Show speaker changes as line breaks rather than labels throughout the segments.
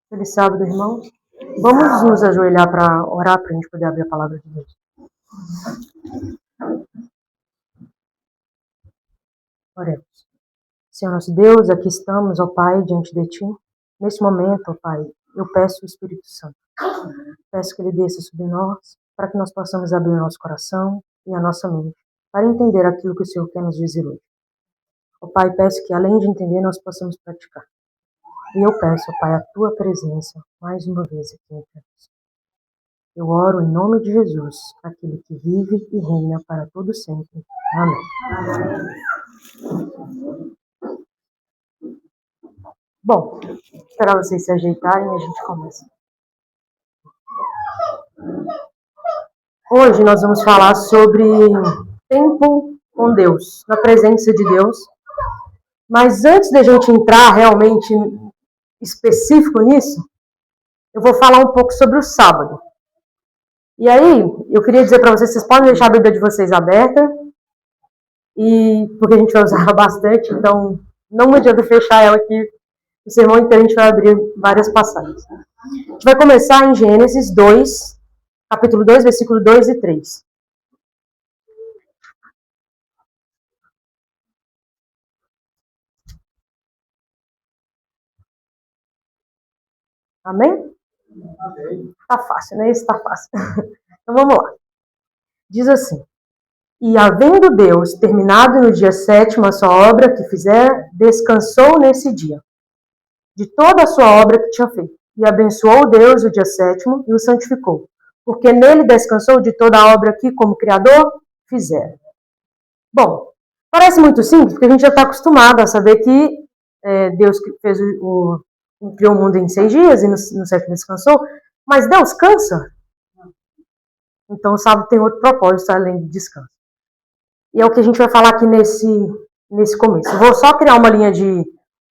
Feliz sábado, irmãos. Vamos nos ajoelhar para orar, para a gente poder abrir a palavra de Deus. Oremos. Senhor nosso Deus, aqui estamos, ó Pai, diante de Ti. Nesse momento, ó Pai, eu peço o Espírito Santo. Peço que Ele desça sobre nós, para que nós possamos abrir o nosso coração e a nossa mente, para entender aquilo que o Senhor quer nos dizer hoje. Ó Pai, peço que além de entender, nós possamos praticar. E eu peço, ó Pai, a Tua presença, mais uma vez aqui entre nós. Eu oro em nome de Jesus, aquele que vive e reina para todo sempre. Amém. Bom, esperar vocês se ajeitarem e a gente começa. Hoje nós vamos falar sobre tempo com Deus, na presença de Deus. Mas antes da gente entrar realmente específico nisso, eu vou falar um pouco sobre o sábado. E aí, eu queria dizer para vocês podem deixar a Bíblia de vocês aberta, porque a gente vai usar ela bastante, então não adianta fechar ela aqui no sermão inteiro, a gente vai abrir várias passagens. A gente vai começar em Gênesis 2, capítulo 2, versículo 2 e 3. Amém? Tá fácil, né? Isso tá fácil. Então vamos lá. Diz assim: E havendo Deus terminado no dia 7º a sua obra que fizer, descansou nesse dia de toda a sua obra que tinha feito. E abençoou Deus o dia 7º e o santificou, porque nele descansou de toda a obra que, como Criador, fizera. Bom, parece muito simples, porque a gente já está acostumado a saber que Deus criou o mundo em 6 dias e no 7º descansou, mas Deus cansa? Então o sábado tem outro propósito além do descanso. E é o que a gente vai falar aqui nesse começo. Eu vou só criar uma linha de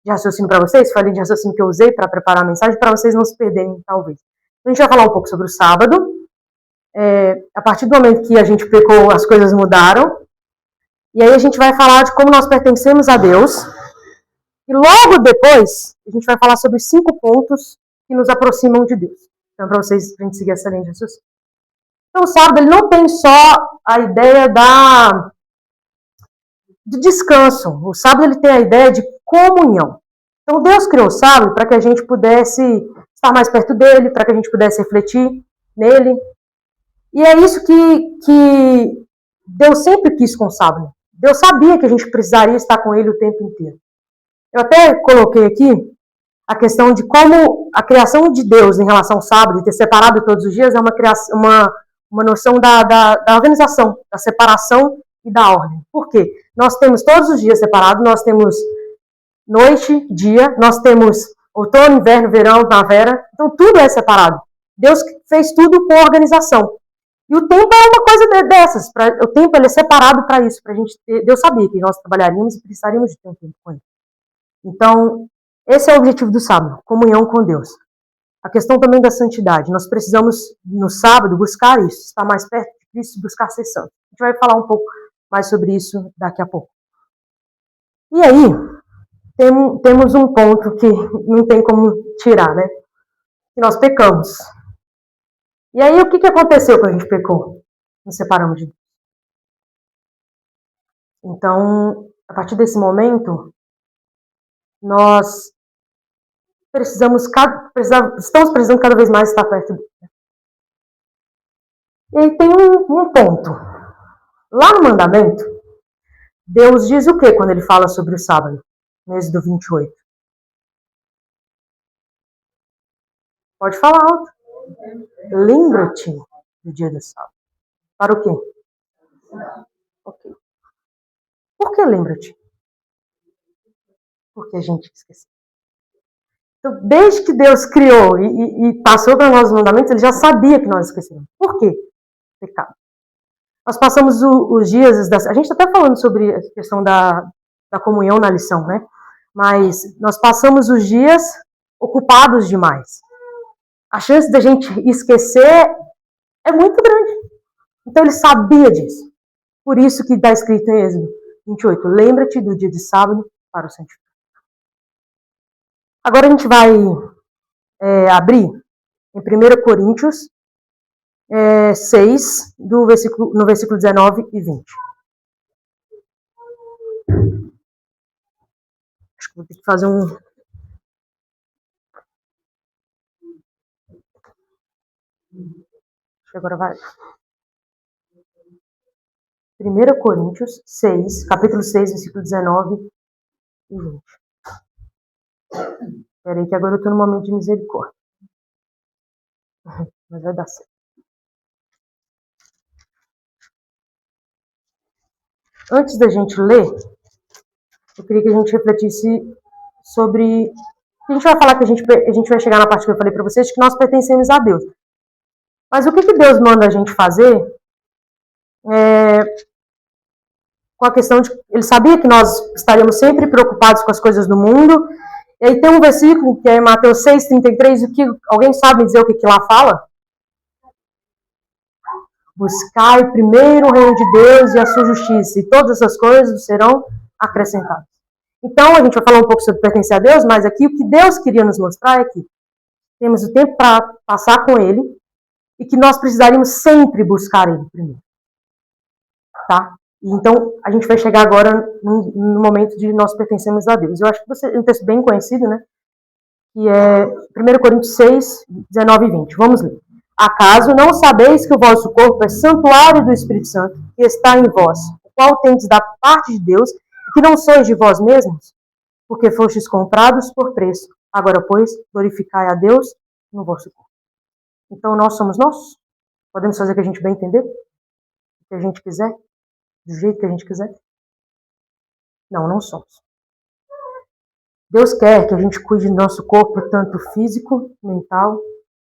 raciocínio para vocês, foi a linha de raciocínio que eu usei para preparar a mensagem, para vocês não se perderem, talvez. Então, a gente vai falar um pouco sobre o sábado. A partir do momento que a gente pecou, as coisas mudaram. E aí a gente vai falar de como nós pertencemos a Deus. E logo depois, a gente vai falar sobre 5 pontos que nos aproximam de Deus. Então, para vocês, para a gente seguir essa linha de raciocínio. Então, o sábado, ele não tem só a ideia de descanso. O sábado, ele tem a ideia de comunhão. Então, Deus criou o sábado para que a gente pudesse estar mais perto dele, para que a gente pudesse refletir nele. E é isso que Deus sempre quis com o sábado. Deus sabia que a gente precisaria estar com ele o tempo inteiro. Eu até coloquei aqui a questão de como a criação de Deus em relação ao sábado, de ter separado todos os dias, é uma noção da organização, da separação e da ordem. Por quê? Nós temos todos os dias separados, nós temos noite, dia, nós temos outono, inverno, verão, primavera, então tudo é separado. Deus fez tudo com organização. E o tempo é uma coisa dessas, o tempo ele é separado para isso, para a gente ter, Deus sabia que nós trabalharíamos e precisaríamos de ter um tempo com ele. Então, esse é o objetivo do sábado, comunhão com Deus. A questão também da santidade, nós precisamos no sábado buscar isso, estar mais perto de Cristo, buscar ser santo. A gente vai falar um pouco mais sobre isso daqui a pouco. E aí, temos um ponto que não tem como tirar, né? Que nós pecamos. E aí, o que aconteceu quando a gente pecou? Nos separamos de Deus. Então, a partir desse momento, nós estamos precisando cada vez mais estar perto dele. E aí tem um ponto. Lá no mandamento, Deus diz o que quando ele fala sobre o sábado? No Êxodo 28. Pode falar alto. Lembra-te do dia do sábado. Para o quê? Ok. Por que lembra-te? Porque a gente esqueceu. Então, desde que Deus criou e passou para nós os mandamentos, ele já sabia que nós esquecemos. Por quê? Pecado. Nós passamos os dias... A gente está até falando sobre a questão da comunhão na lição, né? Mas nós passamos os dias ocupados demais. A chance da gente esquecer é muito grande. Então ele sabia disso. Por isso que está escrito em Êxodo 28. Lembra-te do dia de sábado para o santificar. Agora a gente vai abrir em 1 Coríntios 6, no versículo 19 e 20. Acho que vou ter que fazer um... Agora vai. 1 Coríntios 6, capítulo 6, versículo 19 e 20. Espera aí que agora eu estou no momento de misericórdia. Mas vai dar certo. Antes da gente ler, eu queria que a gente refletisse sobre... A gente vai falar que a gente vai chegar na parte que eu falei para vocês, que nós pertencemos a Deus. Mas o que Deus manda a gente fazer com a questão de... Ele sabia que nós estaríamos sempre preocupados com as coisas do mundo. E aí tem um versículo que é Mateus 6,33, o que alguém sabe dizer o que lá fala? Buscai primeiro o reino de Deus e a sua justiça, e todas essas coisas serão acrescentadas. Então, a gente vai falar um pouco sobre pertencer a Deus, mas aqui o que Deus queria nos mostrar é que temos o tempo para passar com Ele e que nós precisaríamos sempre buscar Ele primeiro. Tá? Então, a gente vai chegar agora no momento de nós pertencermos a Deus. Eu acho que é um texto bem conhecido, né? Que é 1 Coríntios 6, 19 e 20. Vamos ler. Acaso não sabeis que o vosso corpo é santuário do Espírito Santo, que está em vós, o qual tendes da parte de Deus, e que não sois de vós mesmos? Porque fostes comprados por preço. Agora, pois, glorificai a Deus no vosso corpo. Então, nós somos nós? Podemos fazer o que a gente bem entender? O que a gente quiser? Do jeito que a gente quiser? Não, não somos. Deus quer que a gente cuide do nosso corpo, tanto físico, mental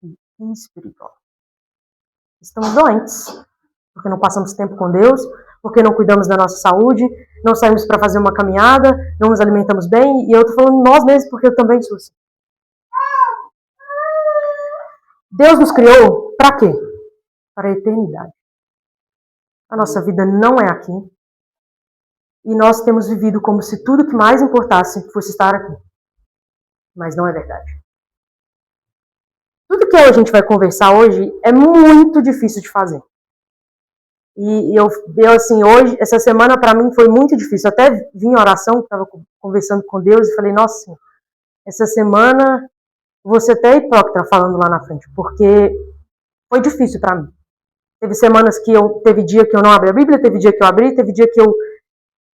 e espiritual. Estamos doentes, porque não passamos tempo com Deus, porque não cuidamos da nossa saúde, não saímos para fazer uma caminhada, não nos alimentamos bem, e eu estou falando nós mesmos, porque eu também sou assim. Deus nos criou para quê? Para a eternidade. A nossa vida não é aqui, e nós temos vivido como se tudo que mais importasse fosse estar aqui. Mas não é verdade. Tudo que a gente vai conversar hoje é muito difícil de fazer. E eu assim, hoje, essa semana para mim foi muito difícil. Eu até vim em oração, estava conversando com Deus e falei, nossa, essa semana vou ser até hipócrita falando lá na frente, porque foi difícil para mim. Teve dia que eu não abri a Bíblia, teve dia que eu abri, teve dia que eu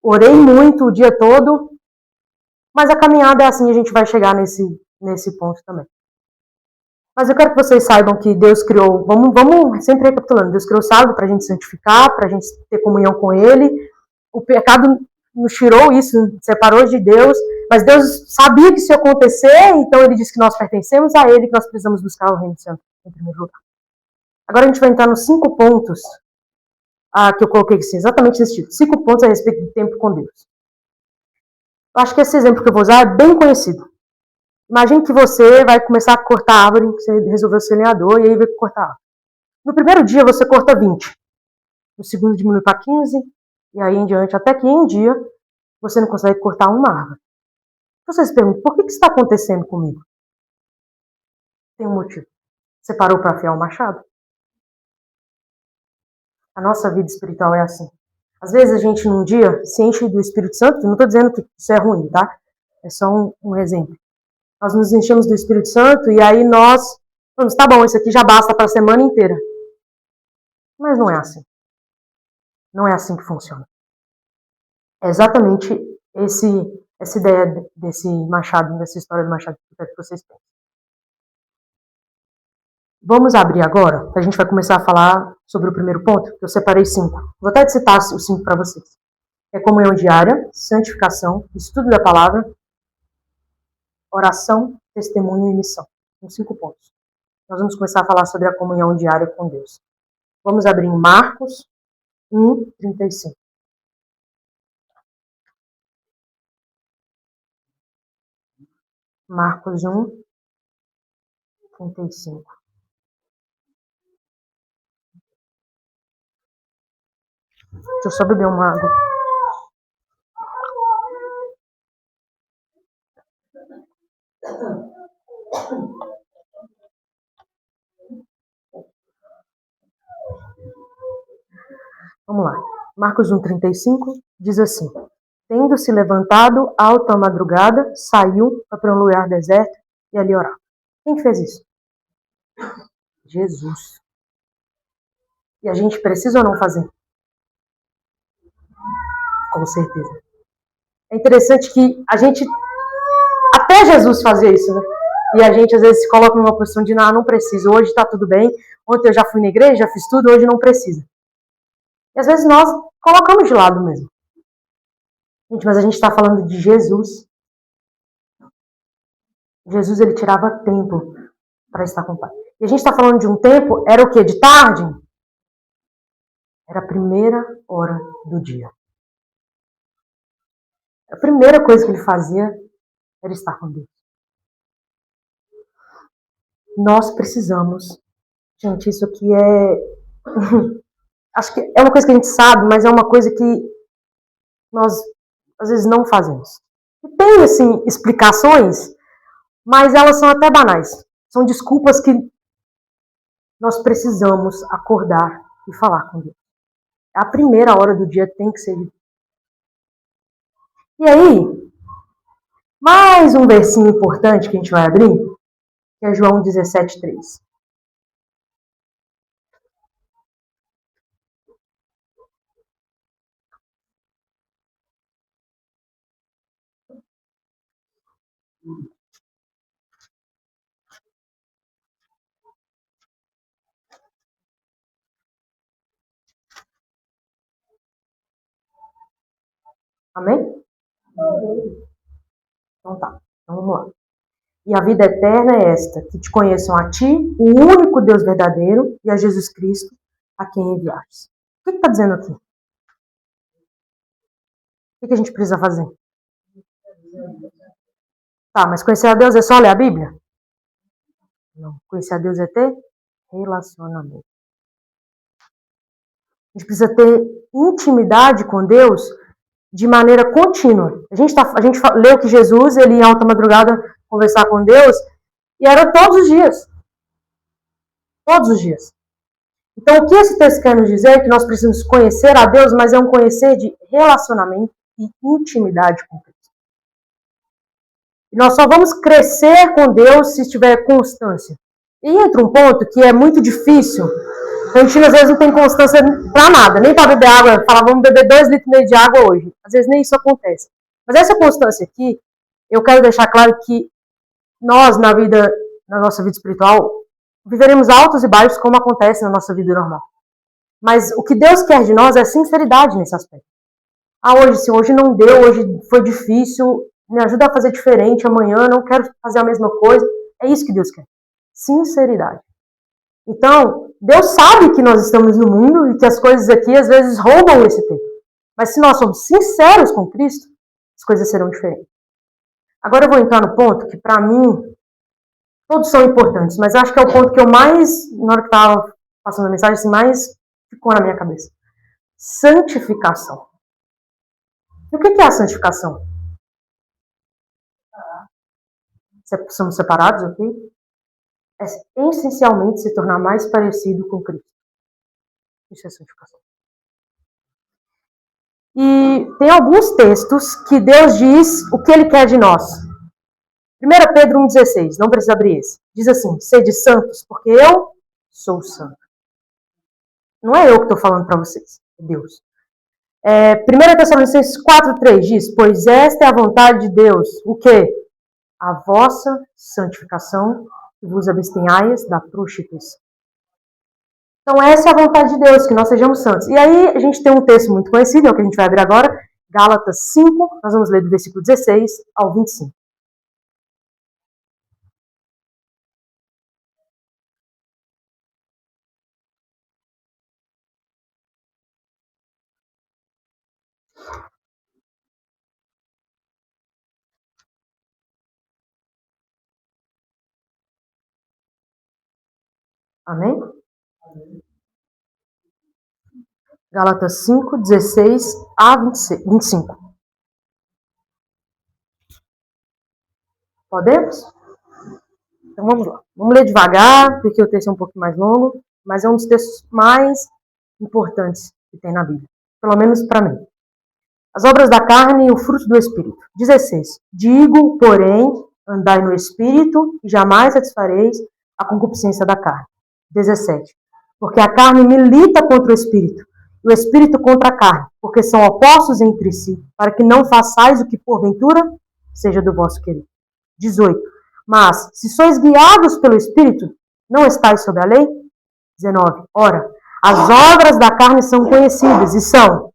orei muito o dia todo, mas a caminhada é assim, a gente vai chegar nesse ponto também. Mas eu quero que vocês saibam que Deus criou, vamos sempre recapitulando, Deus criou o sábado para a gente santificar, para a gente ter comunhão com Ele. O pecado nos tirou isso, separou de Deus, mas Deus sabia que isso ia acontecer, então Ele disse que nós pertencemos a Ele, que nós precisamos buscar o reino santo em primeiro lugar. Agora a gente vai entrar nos 5 pontos que eu coloquei aqui, exatamente nesse tipo, 5 pontos a respeito do tempo com Deus. Eu acho que esse exemplo que eu vou usar é bem conhecido. Imagine que você vai começar a cortar árvore, você resolveu ser lenhador e aí vai cortar árvore. No primeiro dia você corta 20, no segundo diminui para 15, e aí em diante, até que em um dia você não consegue cortar uma árvore. Você se pergunta, por que isso está acontecendo comigo? Tem um motivo. Você parou para afiar o machado? A nossa vida espiritual é assim. Às vezes a gente num dia se enche do Espírito Santo, não estou dizendo que isso é ruim, tá? É só um exemplo. Nós nos enchemos do Espírito Santo e aí nós vamos, tá bom, isso aqui já basta para a semana inteira. Mas não é assim. Não é assim que funciona. É exatamente essa ideia desse machado, dessa história do machado que eu quero que vocês pensem. Vamos abrir agora, a gente vai começar a falar sobre o primeiro ponto, que eu separei 5. Vou até citar os 5 para vocês. É comunhão diária, santificação, estudo da palavra, oração, testemunho e missão. São 5 pontos. Nós vamos começar a falar sobre a comunhão diária com Deus. Vamos abrir em Marcos 1, 35. Marcos 1, 35. Deixa eu só beber uma água. Vamos lá. Marcos 1,35 diz assim: tendo se levantado alta madrugada, saiu para um lugar deserto e ali orar. Quem fez isso? Jesus. E a gente precisa ou não fazer? Com certeza. É interessante que a gente, até Jesus fazia isso, né? E a gente às vezes se coloca numa posição de não preciso, hoje está tudo bem, ontem eu já fui na igreja, já fiz tudo, hoje não precisa. E às vezes nós colocamos de lado mesmo. Gente, mas a gente está falando de Jesus. Jesus, ele tirava tempo para estar com o Pai. E a gente está falando de um tempo, era o quê? De tarde? Era a primeira hora do dia. A primeira coisa que ele fazia era estar com Deus. Nós precisamos. Gente, isso aqui é... acho que é uma coisa que a gente sabe, mas é uma coisa que nós, às vezes, não fazemos. E tem, assim, explicações, mas elas são até banais. São desculpas que nós precisamos acordar e falar com Deus. A primeira hora do dia tem que ser de... E aí, mais um versinho importante que a gente vai abrir, que é João 17,3. Amém? Então tá, então vamos lá. E a vida eterna é esta, que te conheçam a ti, o único Deus verdadeiro, e a Jesus Cristo, a quem enviaste. O que está dizendo aqui? O que a gente precisa fazer? Tá, mas conhecer a Deus é só ler a Bíblia? Não. Conhecer a Deus é ter relacionamento. A gente precisa ter intimidade com Deus de maneira contínua. A gente leu que Jesus, ele ia em alta madrugada conversar com Deus, e era todos os dias. Todos os dias. Então, o que esse texto quer nos dizer é que nós precisamos conhecer a Deus, mas é um conhecer de relacionamento e intimidade com Cristo. E nós só vamos crescer com Deus se tiver constância. E entra um ponto que é muito difícil. A gente, às vezes, não tem constância para nada, nem para beber água. Falar, vamos beber 2,5 litros de água hoje. Às vezes, nem isso acontece. Mas essa constância aqui, eu quero deixar claro que nós, na nossa vida espiritual, viveremos altos e baixos como acontece na nossa vida normal. Mas o que Deus quer de nós é sinceridade nesse aspecto. Hoje não deu, hoje foi difícil, me ajuda a fazer diferente amanhã, não quero fazer a mesma coisa. É isso que Deus quer. Sinceridade. Então, Deus sabe que nós estamos no mundo e que as coisas aqui às vezes roubam esse tempo. Mas se nós somos sinceros com Cristo, as coisas serão diferentes. Agora eu vou entrar no ponto que, para mim, todos são importantes, mas acho que é o ponto que eu mais, na hora que estava passando a mensagem, assim, mais ficou na minha cabeça. Santificação. E o que é a santificação? Somos separados aqui? É essencialmente se tornar mais parecido com Cristo. Isso é santificação. E tem alguns textos que Deus diz o que Ele quer de nós. 1 Pedro 1,16, não precisa abrir esse. Diz assim, sede santos, porque eu sou santo. Não é eu que estou falando para vocês, é Deus. 1 Tessalonicenses 4,3 diz, pois esta é a vontade de Deus, o quê? A vossa santificação, que vos abstenhais da prostituição. Então essa é a vontade de Deus, que nós sejamos santos. E aí a gente tem um texto muito conhecido, é o que a gente vai abrir agora, Gálatas 5, nós vamos ler do versículo 16 ao 25. Amém? Gálatas 5, 16 a 25. Podemos? Então vamos lá. Vamos ler devagar, porque o texto é um pouco mais longo, mas é um dos textos mais importantes que tem na Bíblia. Pelo menos para mim. As obras da carne e o fruto do Espírito. 16. Digo, porém, andai no Espírito e jamais satisfareis a concupiscência da carne. 17. Porque a carne milita contra o Espírito, e o Espírito contra a carne, porque são opostos entre si, para que não façais o que porventura seja do vosso querer. 18. Mas, se sois guiados pelo Espírito, não estáis sob a lei? 19. Ora, as obras da carne são conhecidas e são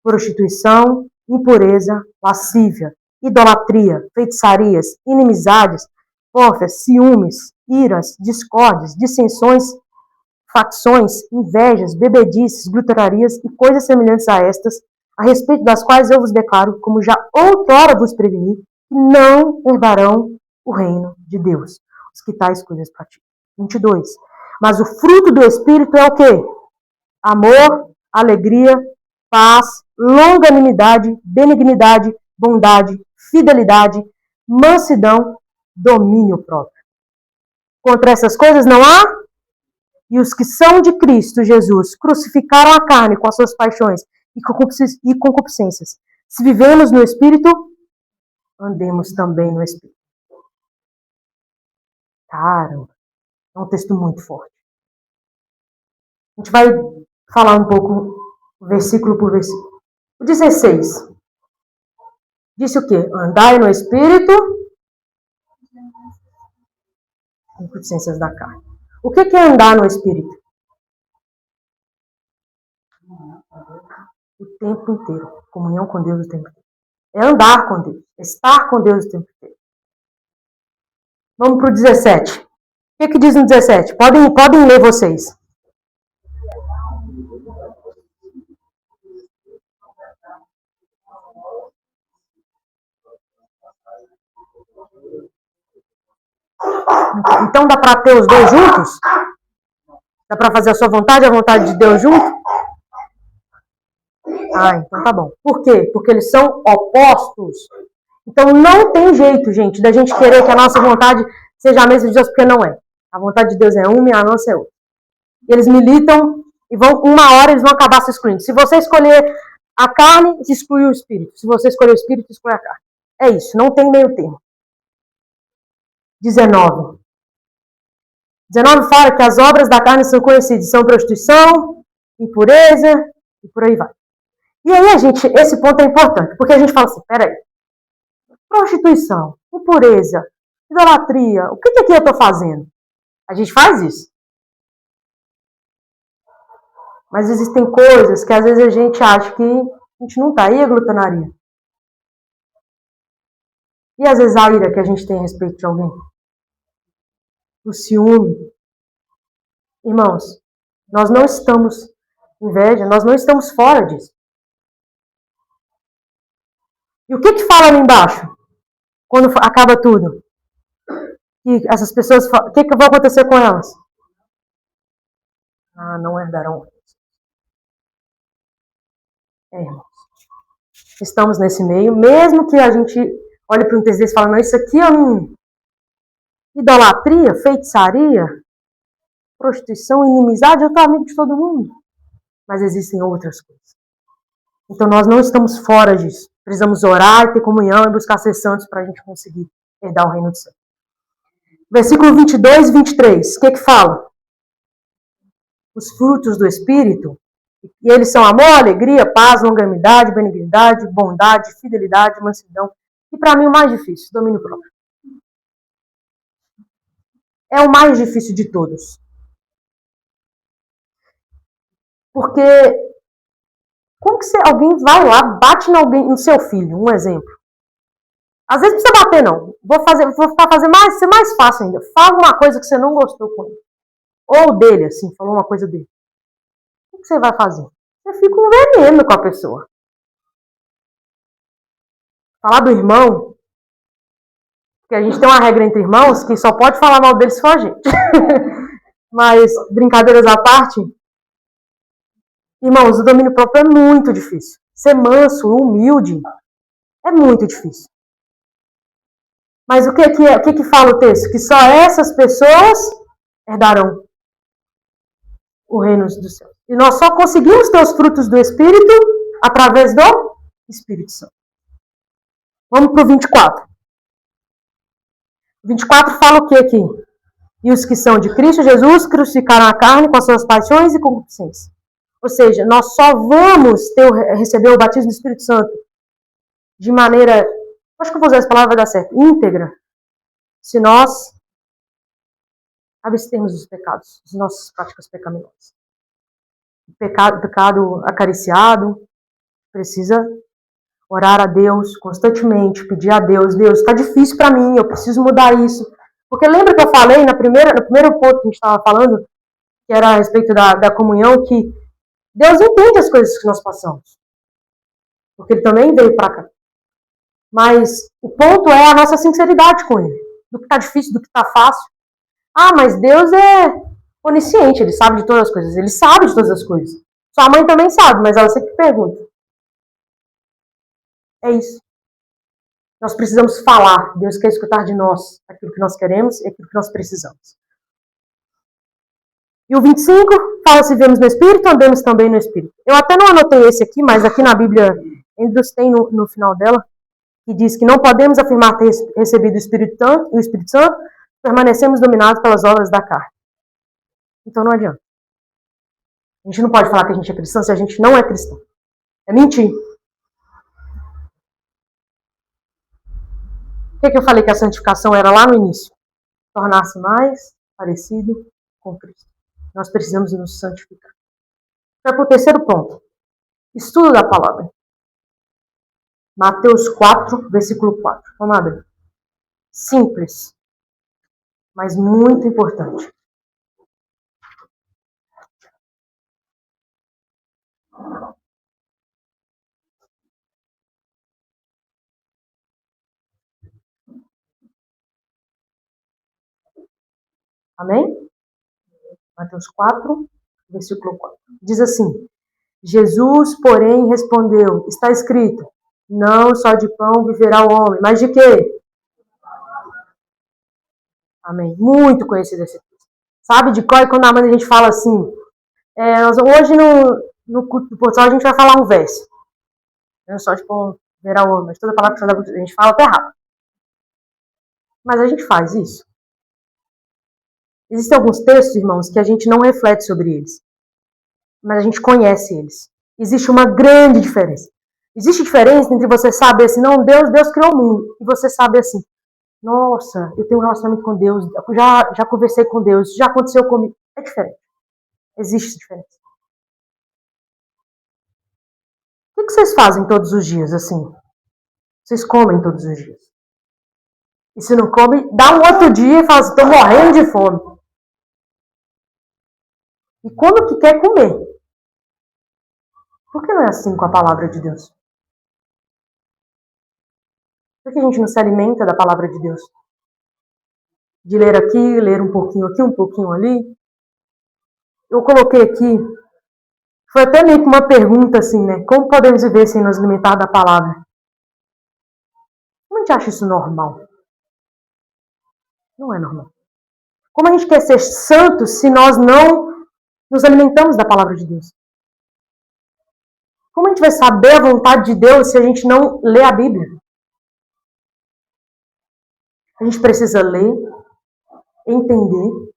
prostituição, impureza, lascívia, idolatria, feitiçarias, inimizades, porfias, ciúmes, iras, discórdias, dissensões, facções, invejas, bebedices, glutonarias e coisas semelhantes a estas, a respeito das quais eu vos declaro, como já outrora vos preveni, que não herdarão o reino de Deus, os que tais coisas praticam. 22. Mas o fruto do Espírito é o quê? Amor, alegria, paz, longanimidade, benignidade, bondade, fidelidade, mansidão, domínio próprio. Contra essas coisas não há? E os que são de Cristo Jesus crucificaram a carne com as suas paixões e concupiscências. Se vivemos no Espírito, andemos também no Espírito. Caramba, é um texto muito forte. A gente vai falar um pouco, versículo por versículo. O 16. Disse o quê? Andai no Espírito, concupiscências da carne. O que é andar no Espírito? O tempo inteiro. Comunhão com Deus o tempo inteiro. É andar com Deus. Estar com Deus o tempo inteiro. Vamos para o 17. O que diz no 17? Podem ler vocês. Então dá para ter os dois juntos? Dá para fazer a sua vontade e a vontade de Deus junto? Ah, então tá bom. Por quê? Porque eles são opostos. Então não tem jeito, gente, da gente querer que a nossa vontade seja a mesma de Deus, porque não é. A vontade de Deus é uma e a nossa é outra. E eles militam e uma hora eles vão acabar se excluindo. Se você escolher a carne, exclui o espírito. Se você escolher o espírito, exclui a carne. É isso, não tem meio termo. 19. 19 fala que as obras da carne são conhecidas, são prostituição, impureza e por aí vai. E aí, esse ponto é importante, porque a gente fala assim, peraí, prostituição, impureza, idolatria, o que aqui eu estou fazendo? A gente faz isso. Mas existem coisas que às vezes a gente acha que a gente não está. E a glutonaria? E às vezes a ira que a gente tem a respeito de alguém? O ciúme. Irmãos, nós não estamos inveja, nós não estamos fora disso. E o que fala ali embaixo? Quando acaba tudo? Que essas pessoas, o que vai acontecer com elas? Ah, não herdarão. Irmãos. Estamos nesse meio, mesmo que a gente olhe para um texto desse e fale, não, isso aqui é idolatria, feitiçaria, prostituição, inimizade, eu estou amigo de todo mundo. Mas existem outras coisas. Então nós não estamos fora disso. Precisamos orar, ter comunhão e buscar ser santos para a gente conseguir herdar o reino do céu. Versículo 22 e 23, o que fala? Os frutos do Espírito, e eles são amor, alegria, paz, longanimidade, benignidade, bondade, fidelidade, mansidão. E para mim o mais difícil, domínio próprio. É o mais difícil de todos. Porque como que alguém vai lá, bate no seu filho, um exemplo. Às vezes não precisa bater, não. Vou ser mais fácil ainda. Fala uma coisa que você não gostou com ele. Ou dele, assim, falou uma coisa dele. O que você vai fazer? Você fica um veneno com a pessoa. Falar do irmão, porque a gente tem uma regra entre irmãos que só pode falar mal deles se for a gente. Mas, brincadeiras à parte, irmãos, o domínio próprio é muito difícil. Ser manso, humilde, é muito difícil. Mas o que fala o texto? Que só essas pessoas herdarão o reino dos céus. E nós só conseguimos ter os frutos do Espírito através do Espírito Santo. Vamos para o 24. O 24 fala o que aqui? E os que são de Cristo Jesus crucificaram a carne com as suas paixões e concupiscências. Ou seja, nós só vamos receber o batismo do Espírito Santo de maneira, acho que eu vou usar essa palavra, vai dar certo, íntegra, se nós abstermos dos pecados, das nossas práticas pecaminosas. O pecado acariciado, precisa orar a Deus constantemente, pedir a Deus, Deus, está difícil para mim, eu preciso mudar isso. Porque lembra que eu falei no primeiro ponto que a gente estava falando, que era a respeito da comunhão, que Deus entende as coisas que nós passamos. Porque Ele também veio para cá. Mas o ponto é a nossa sinceridade com Ele. Do que está difícil, do que está fácil. Ah, mas Deus é onisciente, Ele sabe de todas as coisas. Ele sabe de todas as coisas. Sua mãe também sabe, mas ela sempre pergunta. É isso. Nós precisamos falar. Deus quer escutar de nós aquilo que nós queremos e aquilo que nós precisamos. E o 25 fala: se vivemos no Espírito, andemos também no Espírito. Eu até não anotei esse aqui, mas aqui na Bíblia, Andrews tem no final dela, que diz que não podemos afirmar ter recebido o Espírito Santo, permanecemos dominados pelas obras da carne. Então não adianta. A gente não pode falar que a gente é cristão se a gente não é cristão. É mentir. O que eu falei que a santificação era lá no início? Tornar-se mais parecido com Cristo. Nós precisamos nos santificar. Vai para o terceiro ponto. Estudo da palavra. Mateus 4, versículo 4. Vamos abrir. Simples, mas muito importante. Amém? Mateus 4, versículo 4. Diz assim: Jesus, porém, respondeu: está escrito, não só de pão viverá o homem, mas de quê? Amém. Muito conhecido esse texto. Sabe de qual? E quando a gente fala assim, hoje no culto do portal a gente vai falar um verso. Não só de pão viverá o homem, mas toda palavra que a gente fala está errado. Mas a gente faz isso. Existem alguns textos, irmãos, que a gente não reflete sobre eles. Mas a gente conhece eles. Existe uma grande diferença. Existe diferença entre você saber assim, não, Deus criou o mundo, e você saber assim, nossa, eu tenho um relacionamento com Deus, já conversei com Deus, já aconteceu comigo. É diferente. Existe diferença. O que vocês fazem todos os dias, assim? Vocês comem todos os dias. E se não come, dá um outro dia e fala assim, estou morrendo de fome. E quando que quer comer? Por que não é assim com a palavra de Deus? Por que a gente não se alimenta da palavra de Deus? De ler aqui, ler um pouquinho aqui, um pouquinho ali. Eu coloquei aqui, foi até meio que uma pergunta assim, né? Como podemos viver sem nos alimentar da palavra? Como a gente acha isso normal? Não é normal. Como a gente quer ser santo se nós não nos alimentamos da palavra de Deus? Como a gente vai saber a vontade de Deus se a gente não lê a Bíblia? A gente precisa ler, entender,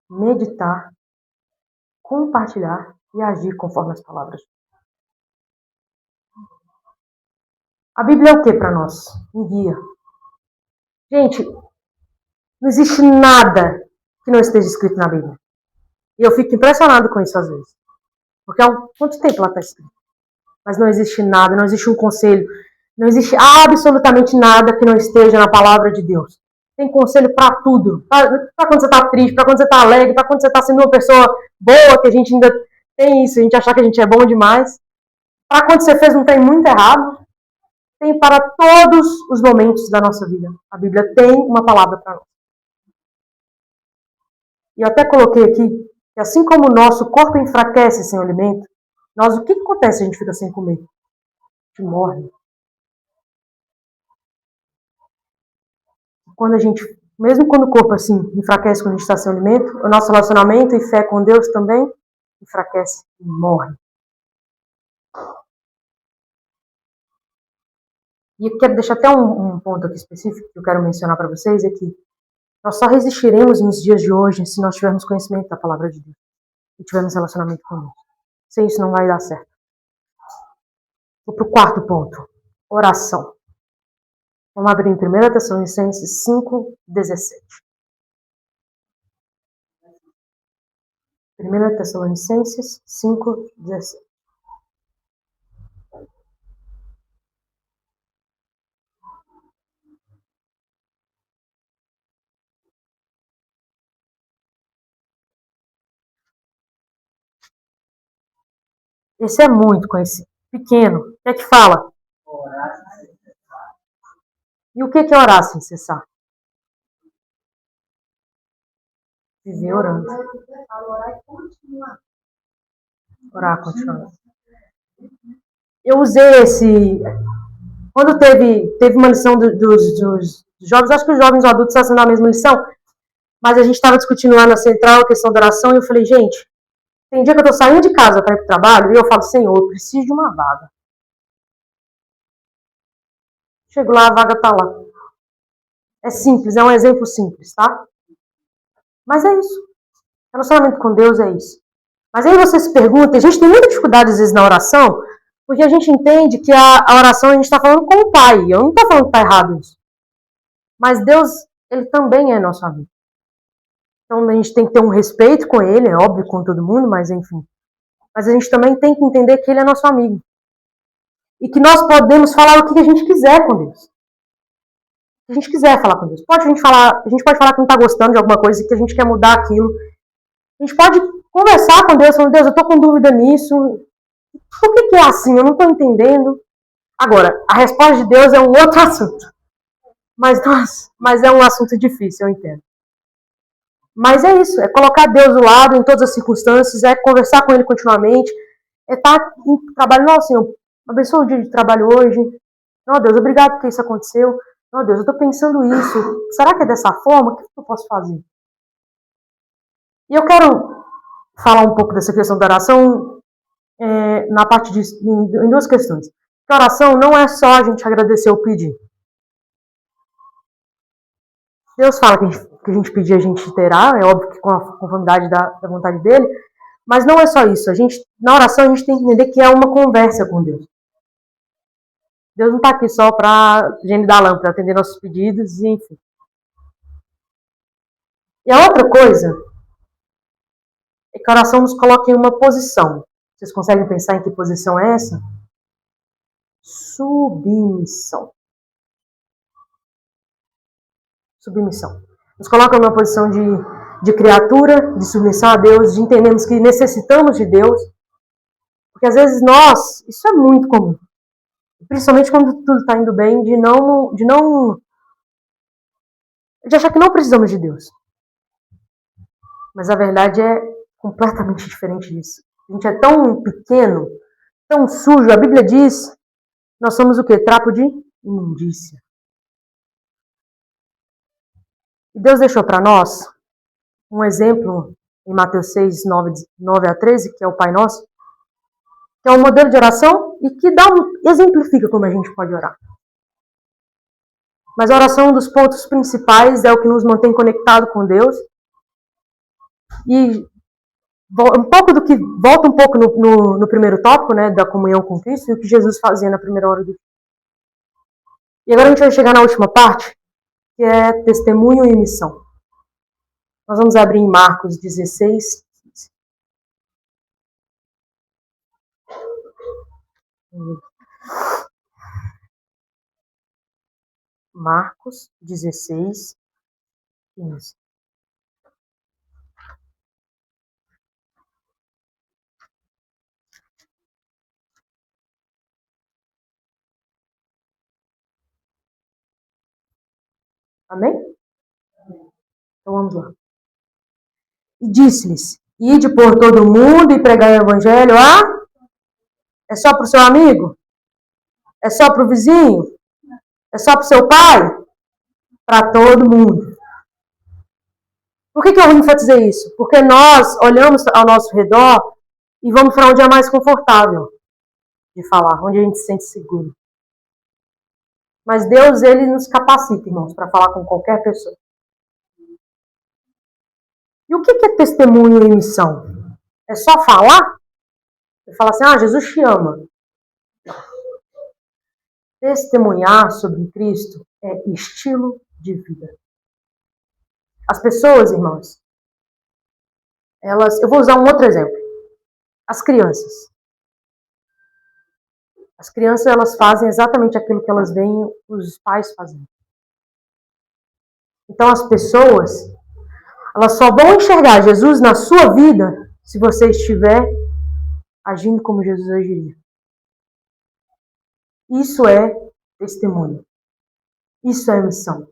meditar, compartilhar e agir conforme as palavras. A Bíblia é o que para nós? Um guia. Gente, não existe nada que não esteja escrito na Bíblia. E eu fico impressionado com isso às vezes. Porque há quanto tempo ela está escrita? Mas não existe nada, não existe um conselho, não existe absolutamente nada que não esteja na palavra de Deus. Tem conselho para tudo. Para quando você está triste, para quando você está alegre, para quando você está sendo uma pessoa boa, que a gente ainda tem isso, a gente achar que a gente é bom demais. Para quando você fez não tem muito errado. Tem para todos os momentos da nossa vida. A Bíblia tem uma palavra para nós. E eu até coloquei aqui que assim como o nosso corpo enfraquece sem o alimento, o que acontece se a gente fica sem comer? A gente morre. Mesmo quando o corpo assim enfraquece quando a gente está sem alimento, o nosso relacionamento e fé com Deus também enfraquece e morre. E eu quero deixar até um ponto aqui específico que eu quero mencionar para vocês, é que nós só resistiremos nos dias de hoje se nós tivermos conhecimento da palavra de Deus e tivermos relacionamento com Deus. Sem isso não vai dar certo. Vou para o quarto ponto. Oração. Vamos abrir em 1 Tessalonicenses 5:17. 1 Tessalonicenses 5:17. Esse é muito conhecido. Pequeno. O que é que fala? E o que é orar sem cessar? Viver orando. Orar, continuar. Eu usei esse... Quando teve uma lição dos jovens, acho que os jovens adultos estão sendo a mesma lição, mas a gente estava discutindo lá na central a questão da oração e eu falei, gente, tem dia que eu estou saindo de casa para ir para o trabalho e eu falo, Senhor, eu preciso de uma vaga. Chego lá, a vaga está lá. É simples, é um exemplo simples, tá? Mas é isso. Relacionamento com Deus é isso. Mas aí você se pergunta, a gente tem muita dificuldade às vezes na oração, porque a gente entende que a oração a gente está falando com o Pai. Eu não estou falando que está errado isso. Mas Deus, Ele também é nosso amigo. Então a gente tem que ter um respeito com Ele, é óbvio, com todo mundo, mas enfim. Mas a gente também tem que entender que Ele é nosso amigo. E que nós podemos falar o que a gente quiser com Deus. O que a gente quiser falar com Deus. A gente pode falar que não está gostando de alguma coisa e que a gente quer mudar aquilo. A gente pode conversar com Deus, falando, Deus, eu estou com dúvida nisso. Por que é assim? Eu não estou entendendo. Agora, a resposta de Deus é um outro assunto. Mas é um assunto difícil, eu entendo. Mas é isso, é colocar Deus do lado em todas as circunstâncias, é conversar com Ele continuamente, é estar em trabalho. Nossa, Senhor, abençoa o dia de trabalho hoje. Não, Deus, obrigado porque isso aconteceu. Não, Deus, eu estou pensando isso. Será que é dessa forma? O que eu posso fazer? E eu quero falar um pouco dessa questão da oração na parte em duas questões. A oração não é só a gente agradecer ou pedir. Deus fala que a gente pedir, a gente terá, é óbvio que com a conformidade da vontade dele, mas não é só isso. Na oração a gente tem que entender que é uma conversa com Deus. Deus não está aqui só para gênio da lâmpada, atender nossos pedidos, e enfim. E a outra coisa é que a oração nos coloca em uma posição. Vocês conseguem pensar em que posição é essa? Submissão. Submissão. Nos coloca numa posição de criatura, de submissão a Deus, de entendermos que necessitamos de Deus. Porque às vezes isso é muito comum. Principalmente quando tudo está indo bem, de achar que não precisamos de Deus. Mas a verdade é completamente diferente disso. A gente é tão pequeno, tão sujo. A Bíblia diz, nós somos o quê? Trapo de imundícia. E Deus deixou para nós um exemplo em Mateus 6, 9 a 13, que é o Pai Nosso, que é um modelo de oração e que exemplifica como a gente pode orar. Mas a oração, um dos pontos principais, é o que nos mantém conectado com Deus. E volta um pouco no primeiro tópico, né, da comunhão com Cristo e o que Jesus fazia na primeira hora do dia. E agora a gente vai chegar na última parte, que é testemunho e missão. Nós vamos abrir em Marcos 16, 15. Marcos 16, 15. Amém? Então vamos lá. E disse-lhes, ide por todo mundo e pregai o evangelho é só para o seu amigo? É só para o vizinho? É só para o seu pai? Para todo mundo. Por que eu vou enfatizar isso? Porque nós olhamos ao nosso redor E vamos para onde é mais confortável de falar, onde a gente se sente seguro. Mas Deus, ele nos capacita, irmãos, para falar com qualquer pessoa. E o que é testemunho e missão? É só falar? Você fala assim, Jesus te ama. Testemunhar sobre Cristo é estilo de vida. As pessoas, irmãos, eu vou usar um outro exemplo. As crianças. As crianças, elas fazem exatamente aquilo que elas veem os pais fazendo. Então, as pessoas, elas só vão enxergar Jesus na sua vida se você estiver agindo como Jesus agiria. Isso é testemunho. Isso é missão.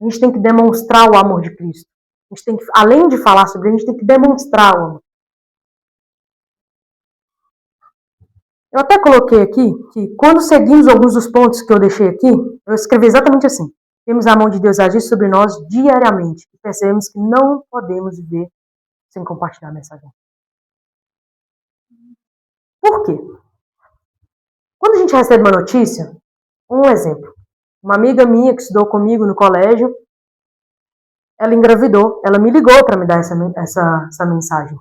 A gente tem que demonstrar o amor de Cristo. A gente tem que, além de falar sobre ele, a gente tem que demonstrar o amor. Eu até coloquei aqui que quando seguimos alguns dos pontos que eu deixei aqui, eu escrevi exatamente assim. Temos a mão de Deus agir sobre nós diariamente e percebemos que não podemos viver sem compartilhar a mensagem. Por quê? Quando a gente recebe uma notícia, um exemplo. Uma amiga minha que estudou comigo no colégio, ela engravidou. Ela me ligou para me dar essa mensagem.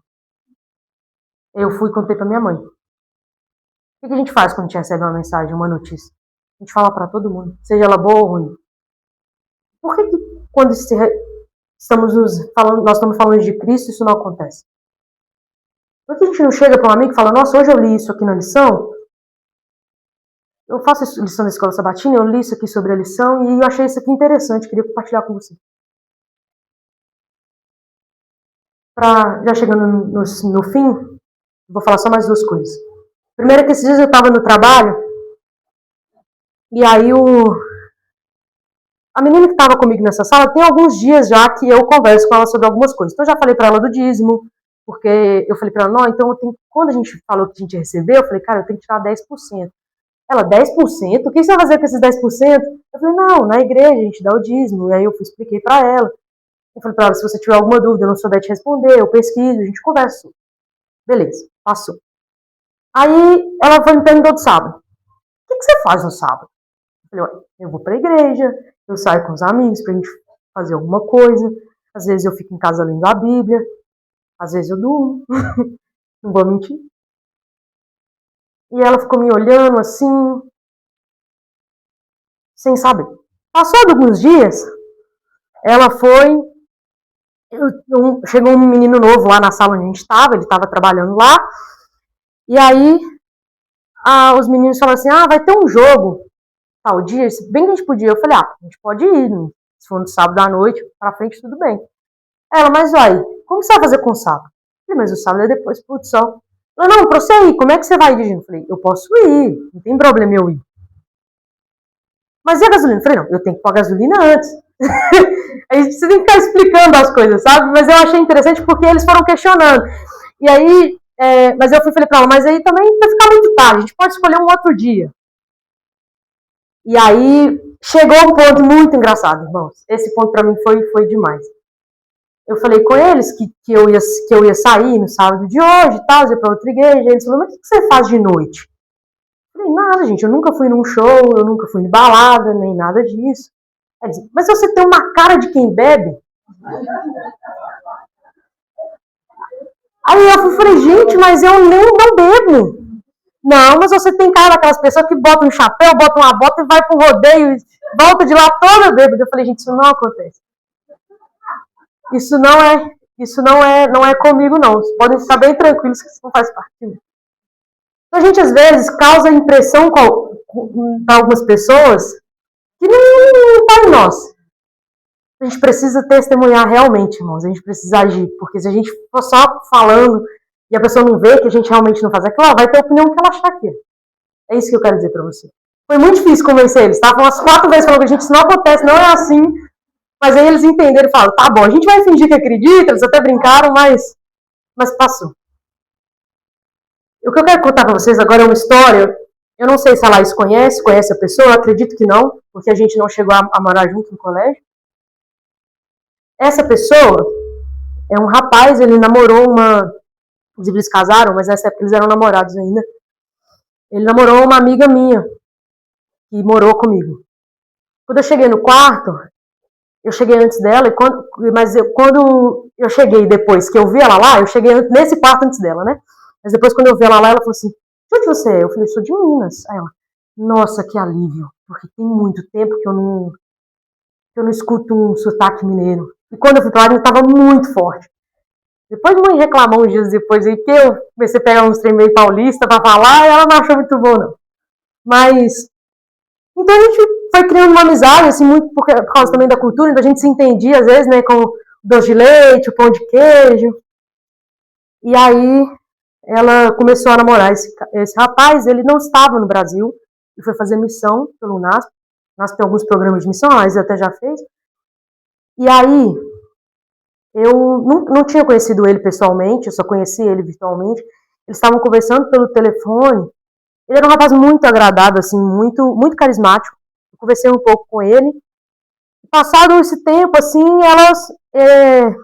Eu fui e contei para minha mãe. O que a gente faz quando a gente recebe uma mensagem, uma notícia? A gente fala para todo mundo, seja ela boa ou ruim. Por que quando nós estamos falando de Cristo, isso não acontece? Por que a gente não chega para um amigo e fala, nossa, hoje eu li isso aqui na lição, eu faço lição da escola sabatina, eu li isso aqui sobre a lição e eu achei isso aqui interessante, queria compartilhar com você. Já chegando no fim, vou falar só mais duas coisas. Primeiro que esses dias eu estava no trabalho e aí a menina que estava comigo nessa sala, tem alguns dias já que eu converso com ela sobre algumas coisas. Então eu já falei para ela do dízimo, porque eu falei para ela, não, então quando a gente falou que a gente recebeu, eu falei, cara, eu tenho que tirar 10%. Ela, 10%? O que você vai fazer com esses 10%? Eu falei, não, na igreja a gente dá o dízimo. E aí eu expliquei para ela. Eu falei para ela, se você tiver alguma dúvida, eu não souber te responder, eu pesquiso, a gente conversa. Beleza, passou. Aí ela foi me perguntar do sábado. O que você faz no sábado? Eu falei, eu vou para a igreja, eu saio com os amigos pra gente fazer alguma coisa. Às vezes eu fico em casa lendo a Bíblia. Às vezes eu durmo. Não vou mentir. E ela ficou me olhando assim, sem saber. Passado alguns dias, ela foi. Chegou um menino novo lá na sala onde a gente estava, ele estava trabalhando lá. E aí, os meninos falaram assim: vai ter um jogo tal dia, bem que a gente podia. Eu falei: a gente pode ir, se for no sábado à noite, pra frente, tudo bem. Ela, mas vai, como você vai fazer com o sábado? Eu falei, mas o sábado é depois, putz, só. Ela, não, pra você ir, como é que você vai dirigindo? Eu falei, eu posso ir, não tem problema eu ir. Mas e a gasolina? Eu falei, não, eu tenho que pôr a gasolina antes. Aí você tem que ficar explicando as coisas, sabe? Mas eu achei interessante porque eles foram questionando. E aí, mas eu falei pra ela, mas aí também vai ficar muito tarde, a gente pode escolher um outro dia. E aí, chegou um ponto muito engraçado, irmãos. Esse ponto pra mim foi demais. Eu falei com eles que eu ia sair no sábado de hoje e tal, ia pra outra igreja. Eles falaram, mas o que você faz de noite? Eu falei, nada, gente, eu nunca fui num show, eu nunca fui em balada, nem nada disso. Eles, mas você tem uma cara de quem bebe? Aí eu falei, gente, mas eu nem não bebo. Não, mas você tem cara daquelas pessoas que botam um chapéu, botam uma bota e vai pro rodeio, volta de lá toda bêbada. Eu falei, gente, isso não acontece. Isso não é comigo, não. Vocês podem ficar bem tranquilos que isso não faz parte de mim. Então, a gente, às vezes, causa impressão para algumas pessoas que não está em nós. A gente precisa testemunhar realmente, irmãos. A gente precisa agir. Porque se a gente for só falando e a pessoa não vê que a gente realmente não faz aquilo, ela vai ter a opinião que ela achar que é. É isso que eu quero dizer para você. Foi muito difícil convencer eles, tá? Foi umas 4 vezes falando que a gente, isso não acontece, não é assim. Mas aí eles entenderam e falaram, tá bom, a gente vai fingir que acredita, eles até brincaram, mas passou. O que eu quero contar para vocês agora é uma história, eu não sei se a Laís conhece a pessoa, eu acredito que não, porque a gente não chegou a morar junto no colégio. Essa pessoa é um rapaz, ele namorou inclusive eles casaram, mas nessa época eles eram namorados ainda. Ele namorou uma amiga minha, que morou comigo. Quando eu cheguei no quarto, eu cheguei antes dela, quando eu cheguei depois que eu vi ela lá, eu cheguei nesse quarto antes dela, né? Mas depois quando eu vi ela lá, ela falou assim, de onde você é? Eu falei, sou de Minas. Aí ela, nossa, que alívio, porque tem muito tempo que eu não escuto um sotaque mineiro. E quando eu fui pra lá, ele estava muito forte. Depois mãe reclamou uns dias depois aí, que eu comecei a pegar uns trem meio paulista pra falar, e ela não achou muito bom, não. Mas, então a gente foi criando uma amizade, assim, muito por causa também da cultura, então a gente se entendia, às vezes, né, com o doce de leite, o pão de queijo. E aí, ela começou a namorar esse rapaz, ele não estava no Brasil, ele foi fazer missão pelo NASP. O NASP tem alguns programas de missão, mas até já fez. E aí, eu não tinha conhecido ele pessoalmente, eu só conheci ele virtualmente. Eles estavam conversando pelo telefone. Ele era um rapaz muito agradável, assim, muito, muito carismático. Eu conversei um pouco com ele. Passado esse tempo, assim,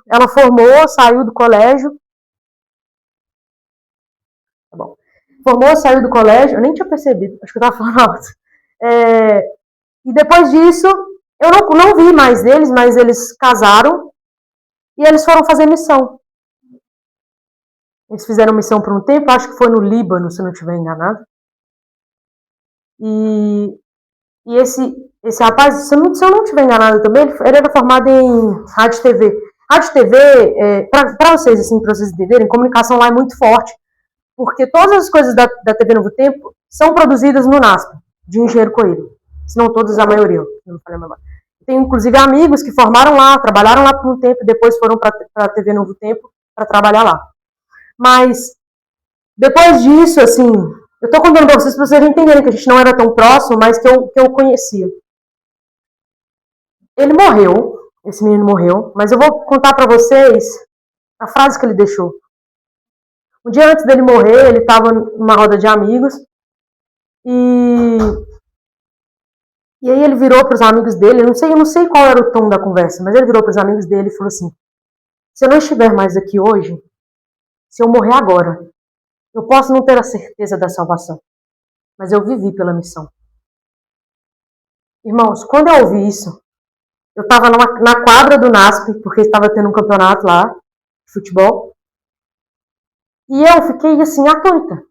ela formou, saiu do colégio. Tá bom. Formou, saiu do colégio. Eu nem tinha percebido, acho que eu estava falando alto. E depois disso, eu não vi mais eles, mas eles casaram e eles foram fazer missão. Eles fizeram missão por um tempo, acho que foi no Líbano, se não estiver enganado. E esse rapaz, se eu não estiver enganado também, ele era formado em rádio e TV. Rádio e TV, para vocês, assim, para vocês entenderem, comunicação lá é muito forte, porque todas as coisas da TV Novo Tempo são produzidas no NASP, de Engenheiro Coelho. Se não todas, a maioria. Não falei mais. Tem, inclusive, amigos que formaram lá, trabalharam lá por um tempo, e depois foram para a TV Novo Tempo para trabalhar lá. Mas, depois disso, assim, eu estou contando para vocês entenderem que a gente não era tão próximo, mas que eu conhecia. Ele morreu, esse menino morreu, mas eu vou contar para vocês a frase que ele deixou. Um dia antes dele morrer, ele estava numa roda de amigos e aí ele virou para os amigos dele, eu não sei qual era o tom da conversa, mas ele virou para os amigos dele e falou assim, se eu não estiver mais aqui hoje, se eu morrer agora, eu posso não ter a certeza da salvação, mas eu vivi pela missão. Irmãos, quando eu ouvi isso, eu estava na quadra do NASP, porque estava tendo um campeonato lá, de futebol, e eu fiquei assim, atônita.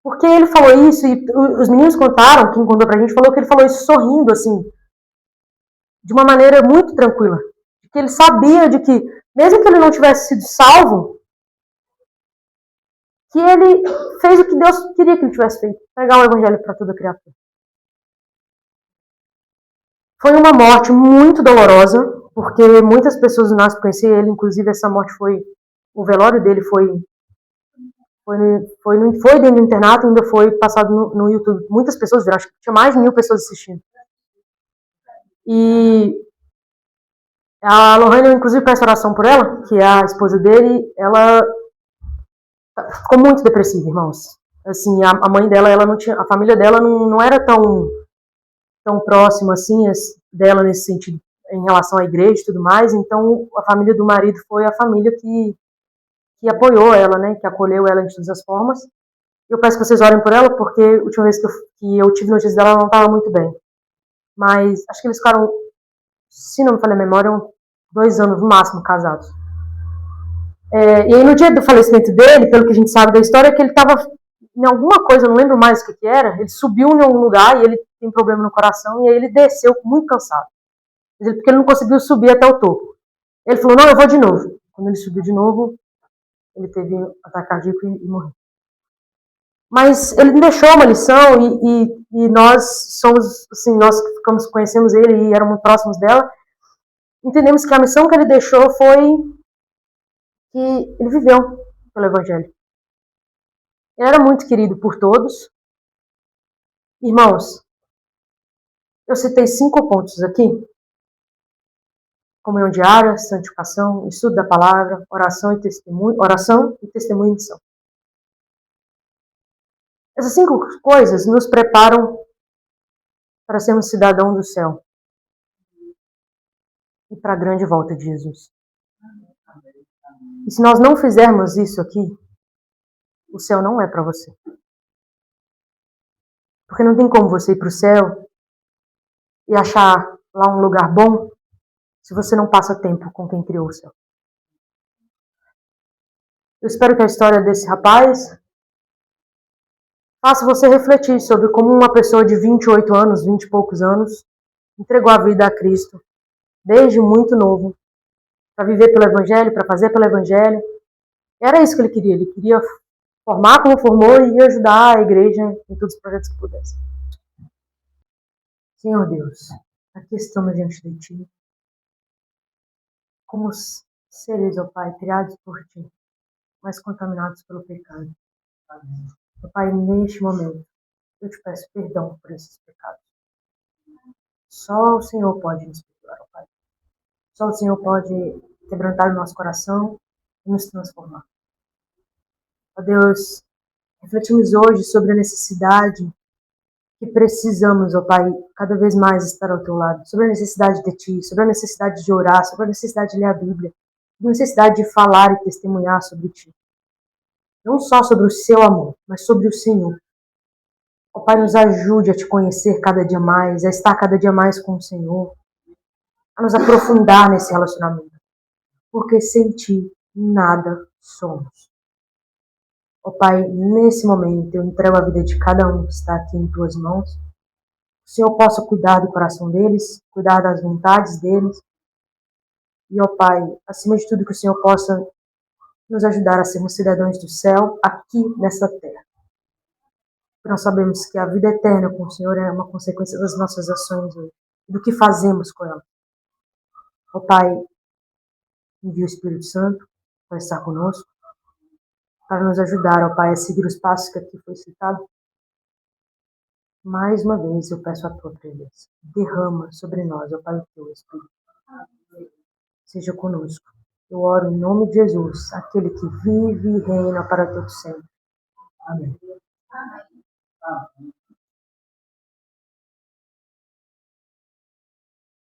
Porque ele falou isso, e os meninos contaram, quem contou pra gente, falou que ele falou isso sorrindo, assim, de uma maneira muito tranquila. Que ele sabia de que, mesmo que ele não tivesse sido salvo, que ele fez o que Deus queria que ele tivesse feito, pregar o evangelho para toda criatura. Foi uma morte muito dolorosa, porque muitas pessoas do NASP conheciam ele, inclusive essa morte o velório dele foi dentro do internato, ainda foi passado no YouTube. Muitas pessoas viram, acho que tinha mais de 1.000 pessoas assistindo. E a Lohane, eu inclusive peço oração por ela, que é a esposa dele, ela ficou muito depressiva, irmãos. Assim, a mãe dela, ela não tinha, a família dela não era tão próxima assim dela nesse sentido, em relação à igreja e tudo mais. Então, a família do marido foi a família que apoiou ela, né, que acolheu ela de todas as formas. Eu peço que vocês orem por ela, porque a última vez que eu tive notícia dela, ela não estava muito bem. Mas acho que eles ficaram, se não me falha a memória, 2 anos no máximo casados. E aí no dia do falecimento dele, pelo que a gente sabe da história, é que ele estava em alguma coisa, eu não lembro mais o que era, ele subiu em algum lugar e ele tem problema no coração, e aí ele desceu muito cansado. Porque ele não conseguiu subir até o topo. Ele falou, não, eu vou de novo. Quando ele subiu de novo, ele teve um ataque cardíaco e morreu. Mas ele deixou uma lição e nós somos, assim, nós conhecemos ele e éramos próximos dela, entendemos que a missão que ele deixou foi que ele viveu pelo Evangelho. Ele era muito querido por todos. Irmãos, eu citei 5 pontos aqui. Comunhão diária, santificação, estudo da palavra, oração e testemunho e missão. Essas 5 coisas nos preparam para sermos cidadãos do céu e para a grande volta de Jesus. E se nós não fizermos isso aqui, o céu não é para você. Porque não tem como você ir para o céu e achar lá um lugar bom se você não passa tempo com quem criou o céu. Eu espero que a história desse rapaz faça você refletir sobre como uma pessoa de 28 anos, 20 e poucos anos, entregou a vida a Cristo desde muito novo, para viver pelo Evangelho, para fazer pelo Evangelho. E era isso que ele queria. Ele queria formar como formou e ajudar a igreja em todos os projetos que pudesse. Senhor Deus, aqui estamos diante de Ti, como seres, ó Pai, criados por Ti, mas contaminados pelo pecado. Ó Pai, neste momento, eu te peço perdão por esses pecados. Só o Senhor pode nos perdoar, ó Pai. Só o Senhor pode quebrantar o nosso coração e nos transformar. Ó Deus, refletimos hoje sobre a necessidade que precisamos, ó Pai, cada vez mais estar ao Teu lado, sobre a necessidade de Ti, sobre a necessidade de orar, sobre a necessidade de ler a Bíblia, sobre a necessidade de falar e testemunhar sobre Ti. Não só sobre o Seu amor, mas sobre o Senhor. Ó Pai, nos ajude a Te conhecer cada dia mais, a estar cada dia mais com o Senhor, a nos aprofundar nesse relacionamento, porque sem Ti nada somos. Ó Pai, nesse momento eu entrego a vida de cada um que está aqui em Tuas mãos. O Senhor possa cuidar do coração deles, cuidar das vontades deles. E, ó Pai, acima de tudo, que o Senhor possa nos ajudar a sermos cidadãos do céu aqui nessa terra. Porque nós sabemos que a vida eterna com o Senhor é uma consequência das nossas ações e do que fazemos com ela. Ó Pai, envia o Espírito Santo para estar conosco, para nos ajudar, ó Pai, a seguir os passos que aqui foi citado. Mais uma vez eu peço a Tua presença. Derrama sobre nós, ó Pai, o Teu Espírito. Seja conosco. Eu oro em nome de Jesus, aquele que vive e reina para todo sempre. Amém.